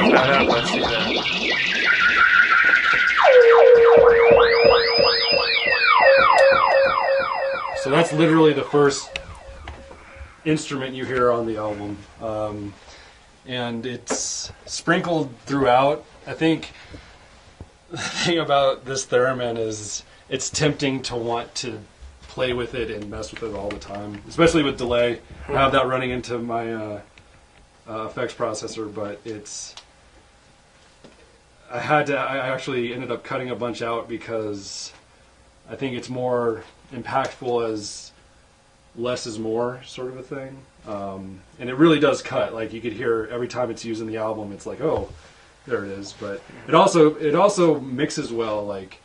Shout out Wesley Davis. So that's literally the first instrument you hear on the album. And it's sprinkled throughout. I think the thing about this theremin is it's tempting to want to play with it and mess with it all the time, especially with delay. I have that running into my effects processor, but I actually ended up cutting a bunch out because I think it's more impactful as less is more sort of a thing. And it really does cut. Like you could hear every time it's used in the album, it's like, oh, there it is. But it also mixes well. Like,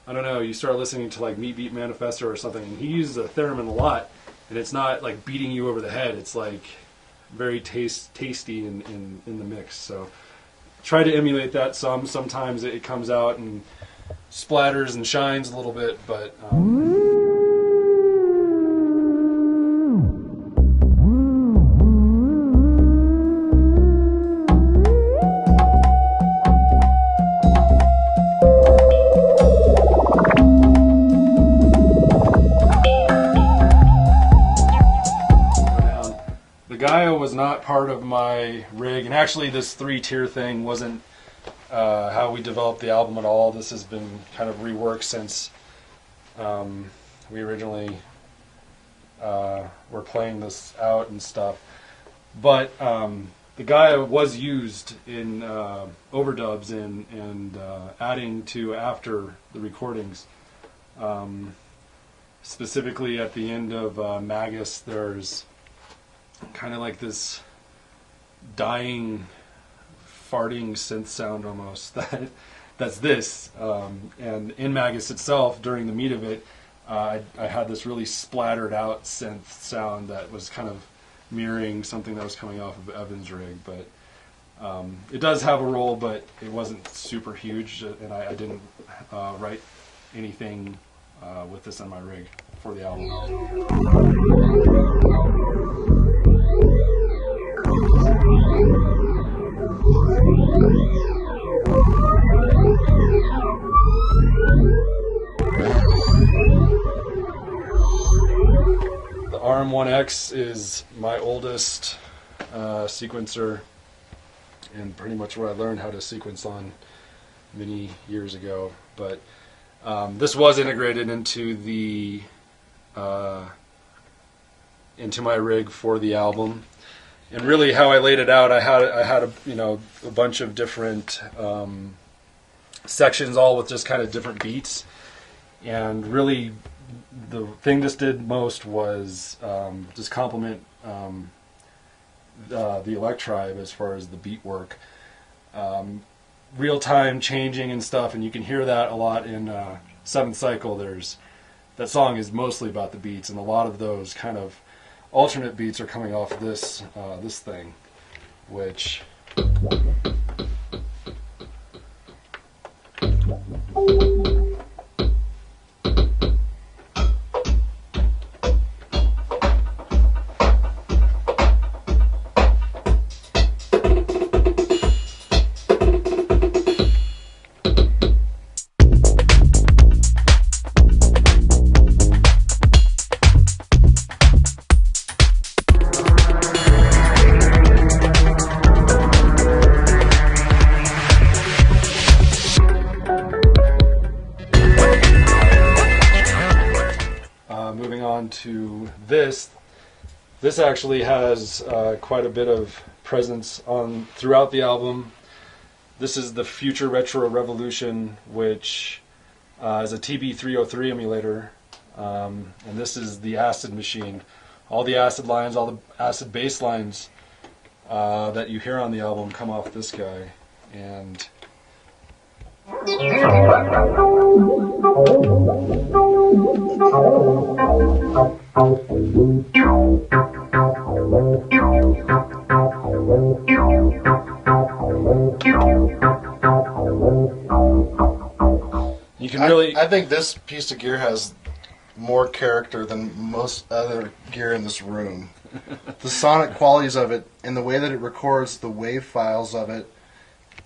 I don't know, you start listening to like Meat Beat Manifesto or something, and he uses a theremin a lot, and it's not like beating you over the head. It's like very tasty in the mix. So try to emulate that some. Sometimes it comes out and splatters and shines a little bit, but Gaia was not part of my rig, and actually this 3-tier thing wasn't how we developed the album at all. This has been kind of reworked since we originally were playing this out and stuff. But the Gaia was used in overdubs and adding to after the recordings. Specifically at the end of Magus, there's kind of like this dying, farting synth sound almost that's this. And in Magus itself, during the meat of it, I had this really splattered out synth sound that was kind of mirroring something that was coming off of Evan's rig. But it does have a role, but it wasn't super huge, and I didn't write anything with this on my rig for the album. The RM1X is my oldest sequencer, and pretty much what I learned how to sequence on many years ago. But this was integrated into the into my rig for the album. And really, how I laid it out, I had a bunch of different sections, all with just kind of different beats. And really, the thing this did most was just complement the Electribe as far as the beat work, real time changing and stuff. And you can hear that a lot in Seventh Cycle. That song is mostly about the beats, and a lot of those kind of alternate beats are coming off this this thing, which to this actually has quite a bit of presence throughout the album. This is the Future Retro Revolution, which is a TB303 emulator, and this is the Acid Machine. All the acid lines, all the acid bass lines that you hear on the album come off this guy. And you can really, I think this piece of gear has more character than most other gear in this room. The sonic qualities of it and the way that it records the wave files of it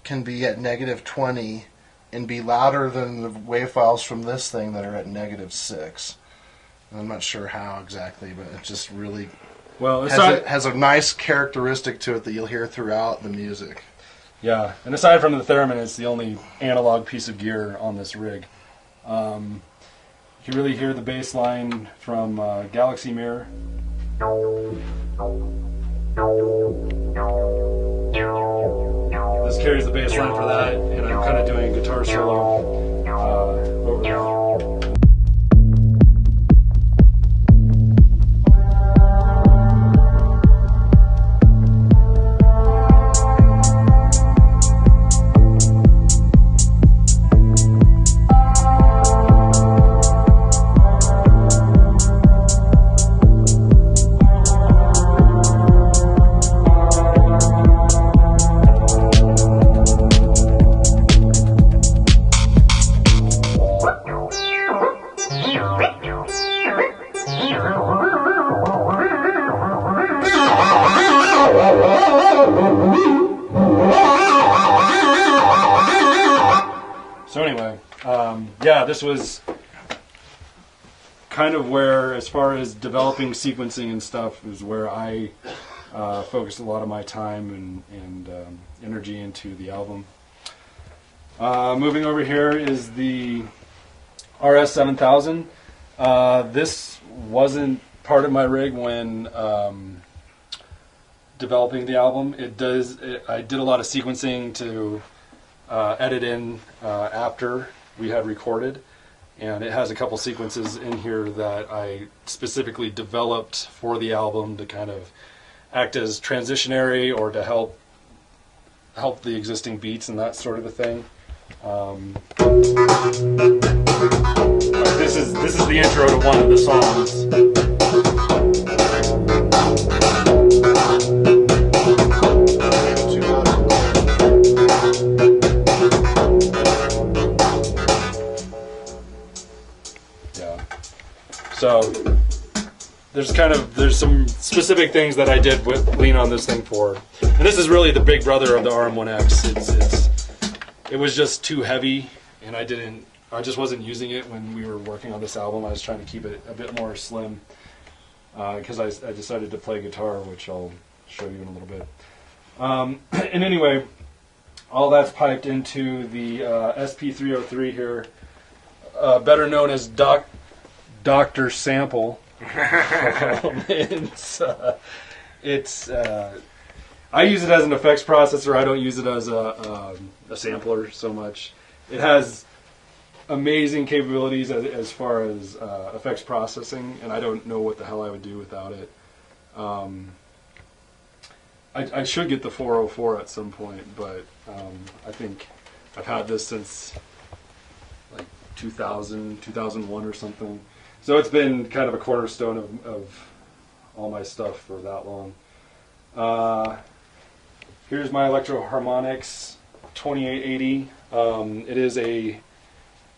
can be at -20 and be louder than the wave files from this thing that are at -6. I'm not sure how exactly, but it just really has a nice characteristic to it that you'll hear throughout the music. Yeah, and aside from the theremin, it's the only analog piece of gear on this rig. You can really hear the bass line from Galaxy Mirror. This carries the bass line for that, and I'm kind of doing a guitar solo over that. So anyway, yeah, this was kind of where, as far as developing sequencing and stuff, is where I focused a lot of my time and energy into the album. Moving over here is the RS7000. This wasn't part of my rig when developing the album. I did a lot of sequencing to edit in after we had recorded, and it has a couple sequences in here that I specifically developed for the album to kind of act as transitionary or to help the existing beats and that sort of a thing. This is the intro to one of the songs. So there's some specific things that I did lean on this thing for, and this is really the big brother of the RM1X. It was just too heavy, and I just wasn't using it when we were working on this album. I was trying to keep it a bit more slim because I decided to play guitar, which I'll show you in a little bit. And anyway, all that's piped into the SP303 here, better known as Dr. Sample. I use it as an effects processor. I don't use it as a sampler so much. It has amazing capabilities as far as effects processing, and I don't know what the hell I would do without it. I should get the 404 at some point, but I think I've had this since like 2000, 2001 or something. So it's been kind of a cornerstone of all my stuff for that long. Here's my Electro-harmonix 2880. It is a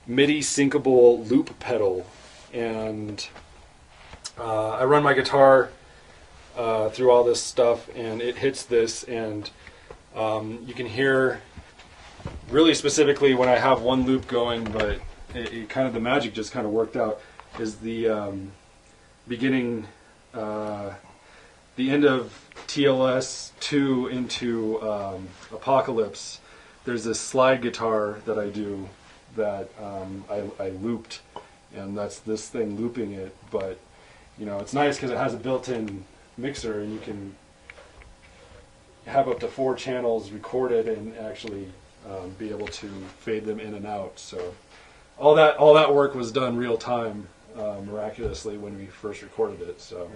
MIDI syncable loop pedal, and I run my guitar through all this stuff, and it hits this, and you can hear really specifically when I have one loop going, but it kind of, the magic just kind of worked out, is the beginning, the end of TLS 2 into Apocalypse. There's this slide guitar that I do that I looped, and that's this thing looping it. But you know, it's nice because it has a built-in mixer, and you can have up to 4 channels recorded and actually be able to fade them in and out. So all that work was done real time, miraculously, when we first recorded it. So.